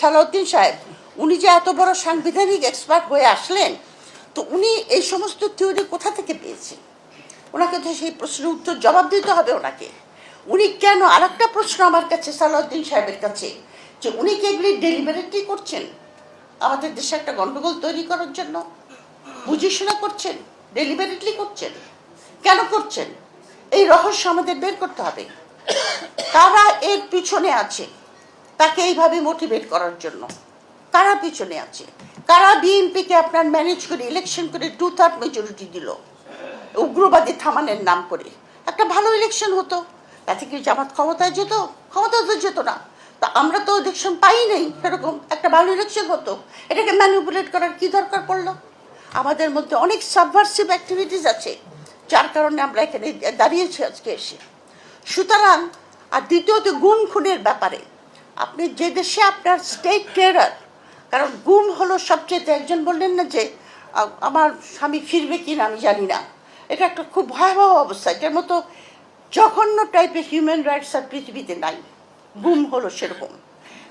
সালাউদ্দিন সাহেব উনি যে এত বড় সাংবিধানিক এক্সপার্ট হয়ে আসলেন, তো উনি এই সমস্ত থিওরি কোথা থেকে পেয়েছেন? ওনাকে তো সেই প্রশ্নের উত্তর জবাব দিতে হবে ওনাকে। উনি কেন, আর একটা প্রশ্ন আমার কাছে সালাউদ্দিন সাহেবের কাছে, যে উনি কি এগুলি ডেলিভারেটলি করছেন আমাদের দেশে একটা গন্ডগোল তৈরি করার জন্য? বুঝেশোনা করছেন? ডেলিভারেটলি করছেন? কেন করছেন? এই রহস্য আমাদের বের করতে হবে। কারা এর পিছনে আছে তাকে এইভাবে মোটিভেট করার জন্য? কারা পিছনে আছে? কারা বিএনপিকে আপনার ম্যানেজ করে ইলেকশন করে 2/3 মেজরিটি দিল উগ্রবাদী থামানের নাম করে? একটা ভালো ইলেকশন হতো, তাতে কি জামাত ক্ষমতায় যেত? ক্ষমতা তো যেত না। তা আমরা তো ইলেকশন পাই নাই, সেরকম একটা ভালো ইলেকশন হতো। এটাকে ম্যানিপুলেট করার কি দরকার পড়লো? আমাদের মধ্যে অনেক সাবভার্সিভ অ্যাক্টিভিটিস আছে, যার কারণে আমরা এখানে দাঁড়িয়েছি আজকে এসে। সুতরাং, আর দ্বিতীয়ত গুম খুনের ব্যাপারে, আপনি যে দেশে আপনার স্টেট টেরার, কারণ গুম হলো সবচেয়ে, একজন বললেন না যে আমার স্বামী ফিরবে কিনা আমি জানি না, এটা একটা খুব ভয়াবহ অবস্থা। এটার মতো জঘন্য টাইপের হিউম্যান রাইটস আর পৃথিবীতে নাই। গুম হলো সেরকম।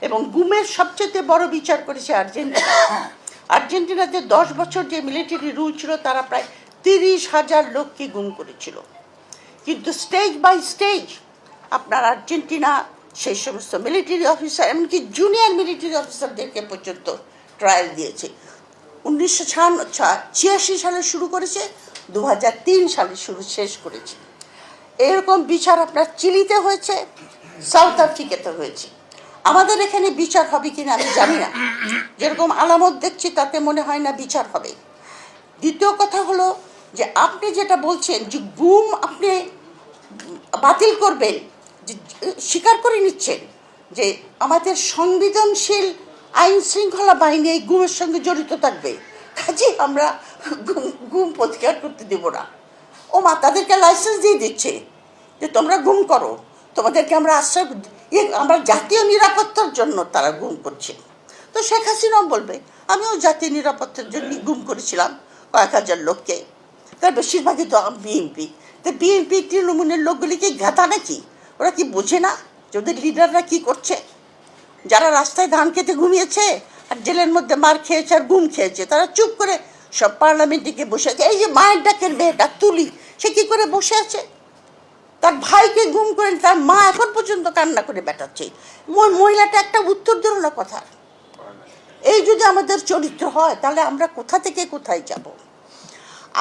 এবং গুমের সবচেয়ে বড় বিচার করেছে আর্জেন্টিনা। আর্জেন্টিনাতে 10 বছর যে মিলিটারি রুল ছিল, তারা প্রায় 30,000 লোককে গুম করেছিল। কিন্তু স্টেজ বাই স্টেজ আপনার আর্জেন্টিনা সেই সমস্ত মিলিটারি অফিসার, এমনকি জুনিয়র মিলিটারি অফিসারদেরকে পর্যন্ত ট্রায়াল দিয়েছে। 1986 সালে শুরু করেছে, 2003 সালে শেষ করেছে। এরকম বিচার আপনার চিলিতে হয়েছে, সাউথ আফ্রিকাতে হয়েছে। আমাদের এখানে বিচার হবে কিনা আমি জানি না। যেরকম আলামত দেখছি তাতে মনে হয় না বিচার হবে। দ্বিতীয় কথা হলো যে আপনি যেটা বলছেন যে গুম আপনি বাতিল করবেন, যে স্বীকার করে নিচ্ছেন যে আমাদের সংবেদনশীল আইন শৃঙ্খলা বাহিনী এই গুমের সঙ্গে জড়িত থাকবে, কাজে আমরা গুম প্রতিকার করতে দেব না। ও মা, তাদেরকে লাইসেন্স দিয়ে দিচ্ছে যে তোমরা গুম করো, তোমাদেরকে আমরা আশ্রয়, আমরা জাতীয় নিরাপত্তার জন্য তারা গুম করছে। তো শেখ হাসিনাও বলবে আমিও জাতীয় নিরাপত্তার জন্য গুম করেছিলাম কয়েক হাজার লোককে, তার বেশিরভাগই তো বিএনপি। তো বিএনপি তৃণমূলের লোকগুলি কি গাধা নাকি? ওরা কি বোঝে না যে ওদের লিডাররা কি করছে? যারা রাস্তায় ধান খেতে ঘুমিয়েছে আর জেলের মধ্যে মার খেয়েছে আর গুম খেয়েছে, তারা চুপ করে সব পার্লামেন্টে গিয়ে বসে আছে। এই যে মায়ের ডাকের মেয়েটা তুলি, সে কি করে বসে আছে? তার ভাইকে গুম করে তার মা এখন পর্যন্ত কান্না করে বেটাচ্ছে। মহিলাটা একটা উত্তর দিল না কথা। এই যদি আমাদের চরিত্র হয়, তাহলে আমরা কোথা থেকে কোথায় যাব?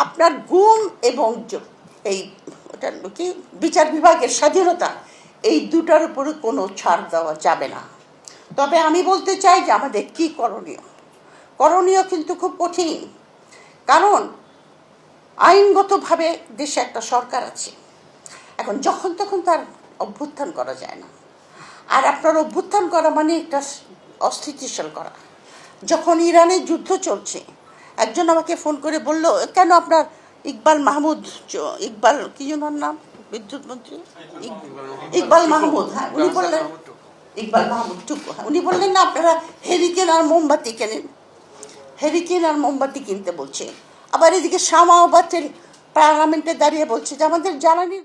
আপনার গুম এবং এই ওটা কি বিচার বিভাগের স্বাধীনতা, এই দুটার উপরে কোনো ছাড় দেওয়া যাবে না। তবে আমি বলতে চাই যে আমাদের কি করণীয় কিন্তু খুব কঠিন। কারণ আইনগতভাবে দেশে একটা সরকার আছে, এখন যখন তখন তার অভ্যুত্থান করা যায় না। আর আপনার অভ্যুত্থান করা মানে একটা অস্থিতিশীল করা। যখন ইরানের যুদ্ধ চলছে, একজন আমাকে ফোন করে বলল, কেন আপনার ইকবাল মাহমুদ, ইকবাল কি ওনার নাম, বিদ্যুৎ মন্ত্রী ইকবাল মাহমুদ, হ্যাঁ, উনি বললেন ইকবাল মাহমুদ টুকু, উনি বললেন না আপনারা হেরিকেন আর মোমবাতি কেনেন, হেরিকেন আর মোমবাতি কিনতে বলছে। আবার এদিকে শামাওয়াতের পার্লামেন্টে দাঁড়িয়ে বলছে যে আমাদের জ্বালানি